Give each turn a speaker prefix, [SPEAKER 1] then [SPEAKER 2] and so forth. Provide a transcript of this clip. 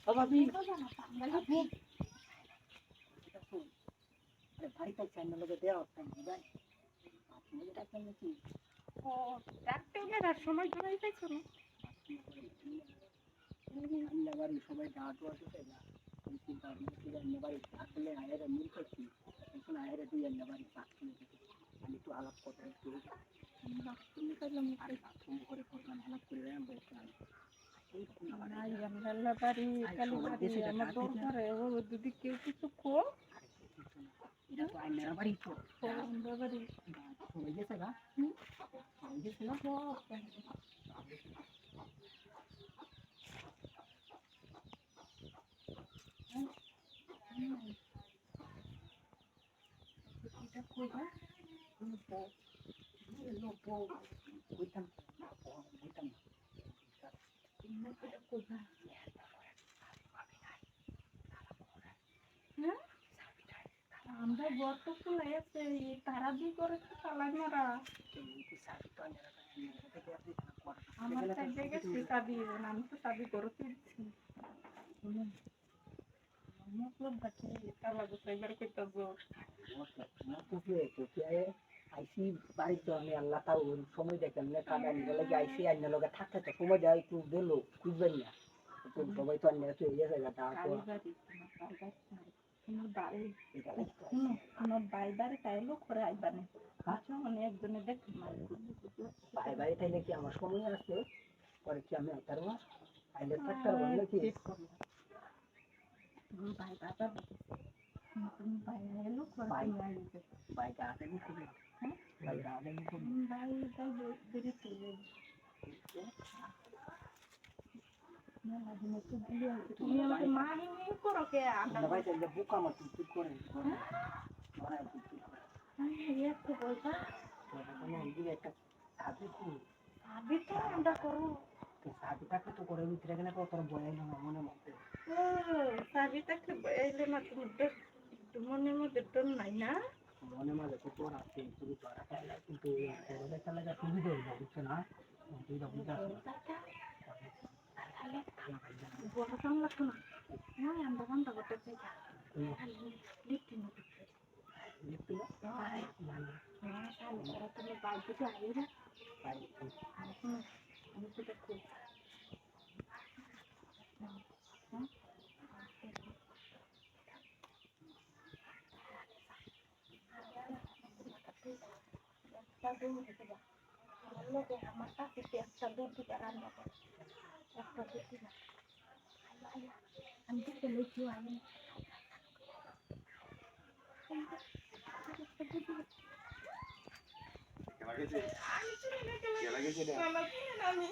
[SPEAKER 1] ভাবি ভাই তো চ্যানেল লোকে দেওয়া হতাম ভাই আপনি ডাক্তার নাকি
[SPEAKER 2] ও ডাক্তার আর সময় ধরেই পাইছো না
[SPEAKER 1] আল্লাহ বাড়ি সবাই ডাট ওয়াটো না চিন্তা ভাবনা বাড়ি আসলে আয়েরা মিল করছি এখন আয়েরা দুই আল্লাহ বাড়ি পাচ্ছি আমি একটু আলাপ কথা একটু
[SPEAKER 2] তুমি পাইলাম
[SPEAKER 1] তুমি করে করবেন আলাপ করে
[SPEAKER 2] আল্লাহ বাড়ি কালী বাড়ি আমার দরকারে ও যদি কেউ কিছু কো
[SPEAKER 1] এটা তো আইনারা বাড়ি তো
[SPEAKER 2] আমরা বাড়ি
[SPEAKER 1] সবাই গেছে গা সবাই গেছে না এটা কইবা লোক কইতাম কইতাম এটা কইবা
[SPEAKER 2] হ্যাঁ আমরা গত ফুলে আছে তারা দিয়ে করেছে তালা মারা আমার জায়গায় সে চাবি আমি তো চাবি করে তুলছি মতলব বাকি তালা গোসাইবার কইতা জোর
[SPEAKER 1] আইসি বাড়িতে আমি আল্লাহ তাও সময় দেখেন না কাদা নিলে আইসি আইনের লগে থাকতে তো সময় দেয় একটু দিল বুঝবেন না সবাই তো আইনের তো ইয়ে জায়গাটা
[SPEAKER 2] আমার বাইবারে তাইলো করে আইবানে মানে একজনে দেখে
[SPEAKER 1] বাইরে তাইলে কি আমার সময় আছে পরে কি আমি আইতার না আইলে থাকতে পারবো নাকি
[SPEAKER 2] ভাই বাবা তুমি বাইরে এলো করে আইবে
[SPEAKER 1] বাইরে আসেন খুব
[SPEAKER 2] হ্যাঁ
[SPEAKER 1] বাইরে আসেন খুব
[SPEAKER 2] ভাই তাই বেরি তুলে তুমি আমাকে মা হিনি করো কে আমরা
[SPEAKER 1] ভাই তাইলে বুকা মত চুপ করে
[SPEAKER 2] একটু বলবা
[SPEAKER 1] একটা সাথে কি
[SPEAKER 2] ভাবি তো আমরা করো
[SPEAKER 1] সাথে থাকলে তো করে ভিতরে গেলে কত বয়াই না মনে মধ্যে
[SPEAKER 2] ভাবি থাকলে এলে না তুমি মনের মধ্যে ডর নাই না
[SPEAKER 1] মনে মাঝে তো তোর আছে তুমি ধরা খেলা কিন্তু খেলাটা সুবিধা হইল বুঝছো না
[SPEAKER 2] বড় সামলা শোনা হ্যাঁ আমরা বন্ধ করতে চাই লিখতে না তুমি বাড়িতে আগে না আমি তো দেখো আমার কাছে একটা দুধ দিতে রান্না করে একটা দুধ দিবা আমি তো চলেছি আমি
[SPEAKER 3] কেলা গেছে কেলা গেছে রে আমি